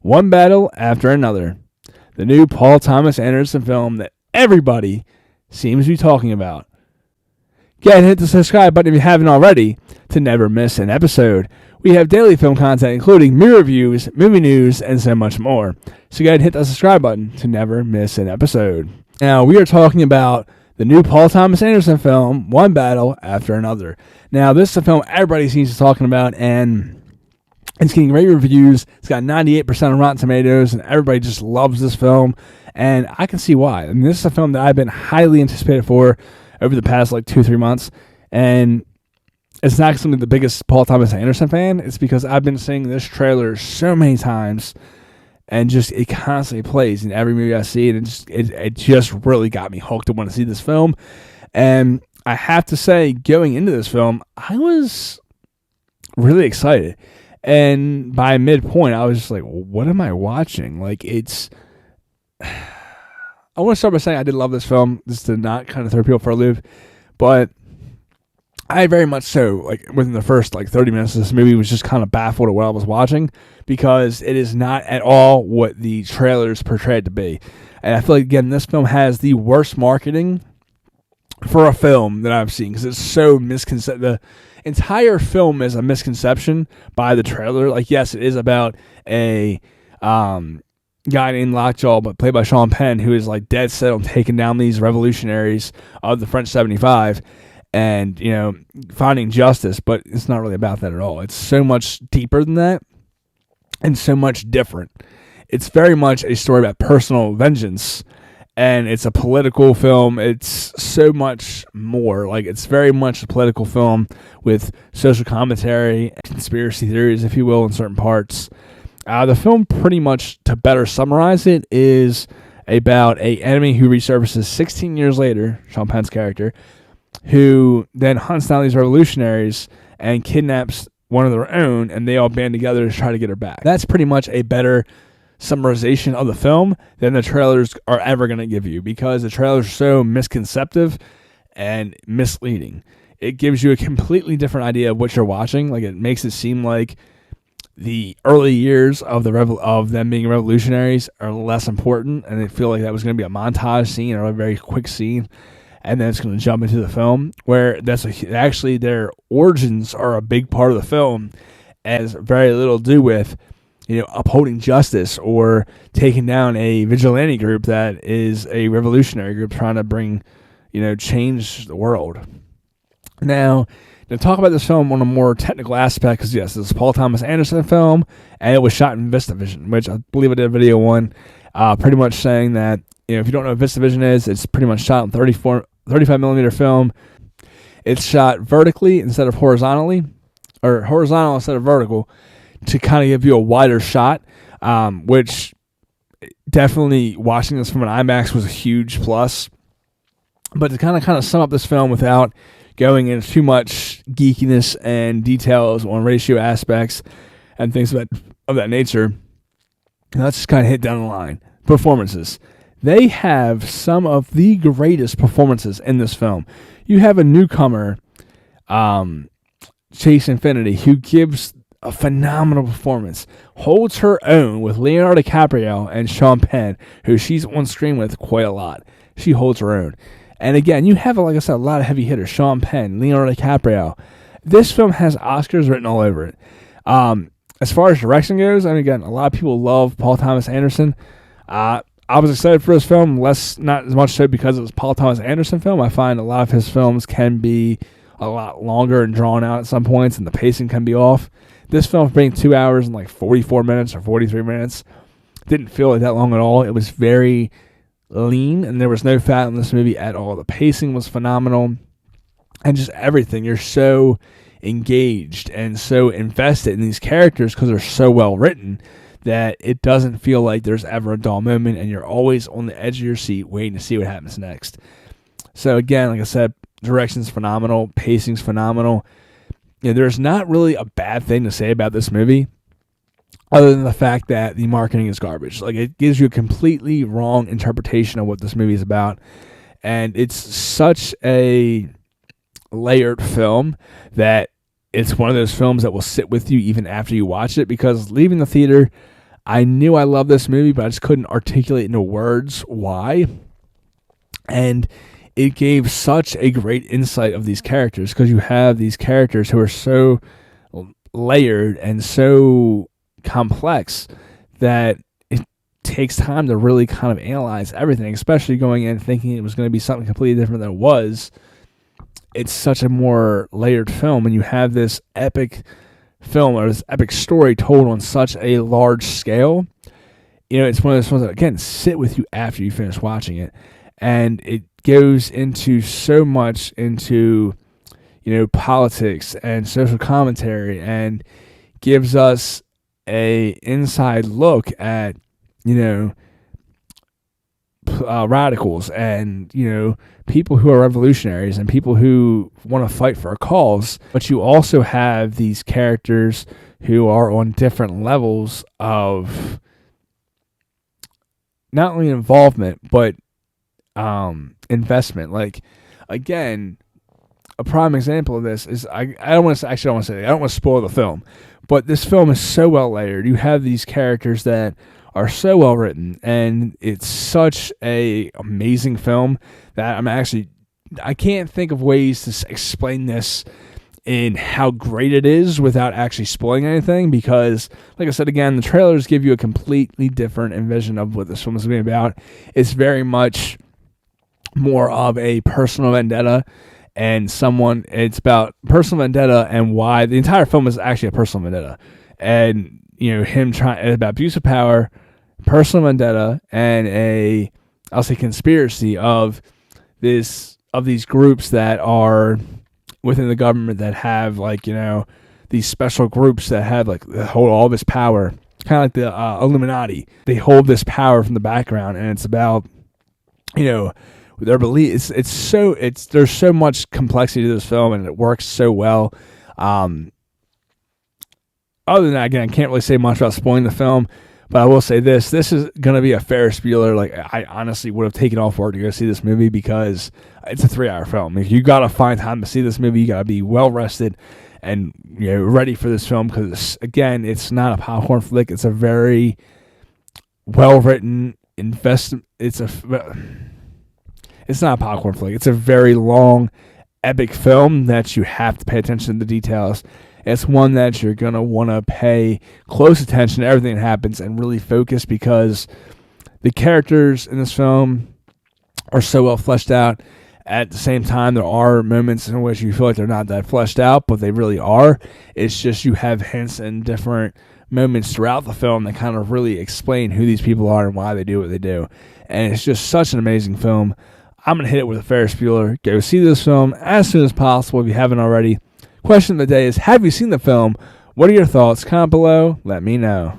one battle after another. The new Paul Thomas Anderson film that everybody seems to be talking about. Go ahead and hit the subscribe button if you haven't already to never miss an episode. We have daily film content including movie reviews, movie news, and so much more. So go ahead and hit the subscribe button to never miss an episode. Now, we are talking about the new Paul Thomas Anderson film, One Battle After Another. Now, this is a film everybody seems to be talking about, and it's getting great reviews. It's got 98% on Rotten Tomatoes, and everybody just loves this film, and I can see why. I mean, this is a film that I've been highly anticipated for over the past, 2-3 months, and it's not because I'm the biggest Paul Thomas Anderson fan. It's because I've been seeing this trailer so many times, and just it constantly plays in every movie I see, and it just really got me hooked to want to see this film. And I have to say, going into this film, I was really excited. And by midpoint, I was just like, what am I watching? I want to start by saying I did love this film, just to not kind of throw people for a loop. But I very much so, within the first 30 minutes of this movie, was just kind of baffled at what I was watching, because it is not at all what the trailers portrayed to be. And I feel like, again, this film has the worst marketing for a film that I've seen, because it's so misconceived. The entire film is a misconception by the trailer. Yes, it is about a guy named Lockjaw, but played by Sean Penn, who is dead set on taking down these revolutionaries of the French 75 and, finding justice. But it's not really about that at all. It's so much deeper than that and so much different. It's very much a story about personal vengeance, and it's a political film. It's so much more. It's very much a political film with social commentary, conspiracy theories, if you will, in certain parts. The film, pretty much, to better summarize it, is about an enemy who resurfaces 16 years later, Sean Penn's character, who then hunts down these revolutionaries and kidnaps one of their own, and they all band together to try to get her back. That's pretty much a better summarization of the film than the trailers are ever going to give you, because the trailers are so misconceptive and misleading. It gives you a completely different idea of what you're watching. It makes it seem like the early years of of them being revolutionaries are less important, and they feel like that was going to be a montage scene or a very quick scene, and then it's going to jump into the film, where actually their origins are a big part of the film, and has very little to do with upholding justice or taking down a vigilante group that is a revolutionary group trying to bring, change the world. Now, to talk about this film on a more technical aspect, because yes, this is a Paul Thomas Anderson film, and it was shot in VistaVision, which I believe I did a video on, pretty much saying that, if you don't know what VistaVision is, it's pretty much shot on 35mm film. It's shot vertically instead of horizontally, or horizontal instead of vertical, to kind of give you a wider shot, which definitely, watching this from an IMAX was a huge plus. But to kind of sum up this film without going into too much geekiness and details on ratio aspects and things of that nature, let's just kind of hit down the line. Performances. They have some of the greatest performances in this film. You have a newcomer, Chase Infinity, who gives a phenomenal performance, holds her own with Leonardo DiCaprio and Sean Penn, who she's on screen with quite a lot. She holds her own. And again, you have, like I said, a lot of heavy hitters. Sean Penn, Leonardo DiCaprio. This film has Oscars written all over it. As far as direction goes, and again, a lot of people love Paul Thomas Anderson. I was excited for this film, not as much so because it was Paul Thomas Anderson film. I find a lot of his films can be a lot longer and drawn out at some points, and the pacing can be off. This film, being 2 hours and 44 minutes or 43 minutes, didn't feel like that long at all. It was very lean, and there was no fat in this movie at all. The pacing was phenomenal, and just everything. You're so engaged and so invested in these characters because they're so well written that it doesn't feel like there's ever a dull moment, and you're always on the edge of your seat waiting to see what happens next. So again, like I said, direction's phenomenal, pacing's phenomenal. There's not really a bad thing to say about this movie other than the fact that the marketing is garbage. It gives you a completely wrong interpretation of what this movie is about, and it's such a layered film that it's one of those films that will sit with you even after you watch it, because leaving the theater, I knew I loved this movie, but I just couldn't articulate into words why. And it gave such a great insight of these characters, because you have these characters who are so layered and so complex that it takes time to really kind of analyze everything, especially going in thinking it was going to be something completely different than it was. It's such a more layered film, and you have this epic film or this epic story told on such a large scale. It's one of those ones that, again, sit with you after you finish watching it. And it goes into so much into, politics and social commentary, and gives us a inside look at, radicals and, people who are revolutionaries and people who want to fight for a cause. But you also have these characters who are on different levels of not only involvement, but investment. Like, again, a prime example of this is, I don't want to spoil the film, but this film is so well layered. You have these characters that are so well written, and it's such a amazing film that I can't think of ways to explain this in how great it is without actually spoiling anything, because, like I said, again, the trailers give you a completely different vision of what this film is going to be about. It's very much more of a personal vendetta, and it's about personal vendetta and why the entire film is actually a personal vendetta, and him trying about abuse of power, personal vendetta, and I'll say conspiracy of these groups that are within the government that have these special groups that have hold all this power, kind of like the Illuminati. They hold this power from the background, and it's about their belief. There's so much complexity to this film, and it works so well. Other than that, again, I can't really say much about spoiling the film, but I will say this is going to be a Ferris Bueller. Like, I honestly would have taken off work to go see this movie, because it's a 3-hour film. If you got to find time to see this movie, you got to be well rested and ready for this film, because, again, it's not a popcorn flick. It's a very well written investment. It's not a popcorn flick. It's a very long, epic film that you have to pay attention to the details. It's one that you're going to want to pay close attention to everything that happens and really focus, because the characters in this film are so well fleshed out. At the same time, there are moments in which you feel like they're not that fleshed out, but they really are. It's just you have hints and different moments throughout the film that kind of really explain who these people are and why they do what they do. And it's just such an amazing film. I'm going to hit it with a Ferris Bueller. Go see this film as soon as possible if you haven't already. Question of the day is, have you seen the film? What are your thoughts? Comment below. Let me know.